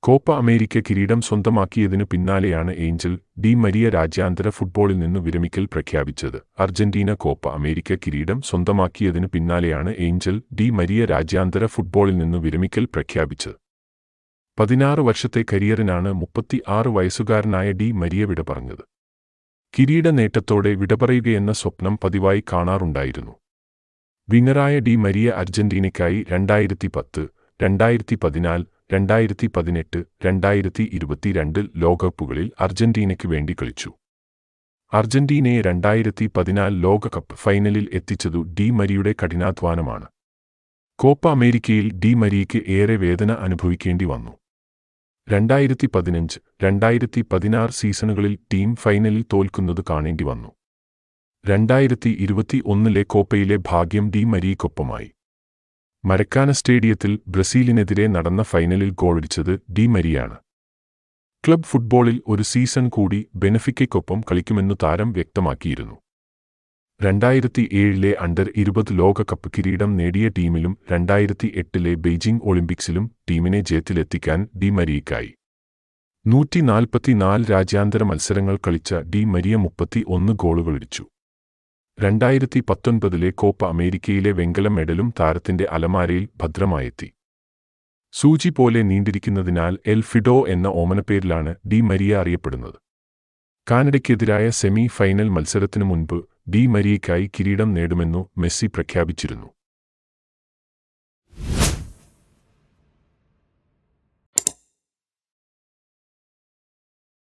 Copa America കിരീടം സ്വന്തമാക്കിയതിനു പിന്നാലെയാണ് Angel Di Maria രാജ്യാന്തര ഫുട്ബോളിൽ നിന്നു വിരമിക്കൽ പ്രഖ്യാപിച്ചത്. അർജന്റീന കോപ്പ അമേരിക്ക കിരീടം സ്വന്തമാക്കിയതിനു പിന്നാലെയാണ് ഏഞ്ചൽ ഡി മരിയ രാജ്യാന്തര ഫുട്ബോളിൽ നിന്നു വിരമിക്കൽ പ്രഖ്യാപിച്ചത്. 16 വർഷത്തെ കരിയറിനാണ് 36 വയസ്സുകാരനായ ഡി മരിയ വിട പറഞ്ഞത്. കിരീട നേട്ടത്തോടെ വിടപറയുകയെന്ന സ്വപ്നം പതിവായി കാണാറുണ്ടായിരുന്നു. വിങ്ങറായ ഡി മരിയ അർജന്റീനയ്ക്കായി 2010, 2014, 2018, 2022 ലോകകപ്പുകളിൽ അർജന്റീനയ്ക്കു വേണ്ടി കളിച്ചു. അർജന്റീനയെ 2014 ലോകകപ്പ് ഫൈനലിൽ എത്തിച്ചതു ഡി മരിയയുടെ കഠിനാധ്വാനമാണ്. കോപ്പ അമേരിക്കയിൽ ഡി മരിയയ്ക്ക് ഏറെ വേദന അനുഭവിക്കേണ്ടി വന്നു. 2015, 2016 സീസണുകളിൽ ടീം ഫൈനലിൽ തോൽക്കുന്നത് കാണേണ്ടി വന്നു. 2021 കോപ്പയിലെ ഭാഗ്യം ഡി മരിയയ്ക്കൊപ്പമായി. മരക്കാന സ്റ്റേഡിയത്തിൽ ബ്രസീലിനെതിരെ നടന്ന ഫൈനലിൽ ഗോളടിച്ചത് ഡി മരിയയാണ്. ക്ലബ് ഫുട്ബോളിൽ ഒരു സീസൺ കൂടി ബെനഫിക്കയ്ക്കൊപ്പം കളിക്കുമെന്നു താരം വ്യക്തമാക്കിയിരുന്നു. 2007 അണ്ടർ 20 ലോകകപ്പ് കിരീടം നേടിയ ടീമിലും 2008 ബെയ്ജിംഗ് ഒളിമ്പിക്സിലും ടീമിനെ ജയത്തിലെത്തിക്കാൻ ഡി മരിയയ്ക്കായി. 144 രാജ്യാന്തര മത്സരങ്ങൾ കളിച്ച ഡി മരിയ 31 ഗോളുകളടിച്ചു. 2019 കോപ്പ അമേരിക്കയിലെ വെങ്കല മെഡലും താരത്തിന്റെ അലമാരയിൽ ഭദ്രമായെത്തി. സൂചി പോലെ നീണ്ടിരിക്കുന്നതിനാൽ എൽ ഫിഡോ എന്ന ഓമനപ്പേരിലാണ് ഡി മരിയ അറിയപ്പെടുന്നത്. കാനഡയ്ക്കെതിരായ സെമി ഫൈനൽ മത്സരത്തിനു മുൻപ് ഡി മരിയയ്ക്കായി കിരീടം നേടുമെന്നു മെസ്സി പ്രഖ്യാപിച്ചിരുന്നു.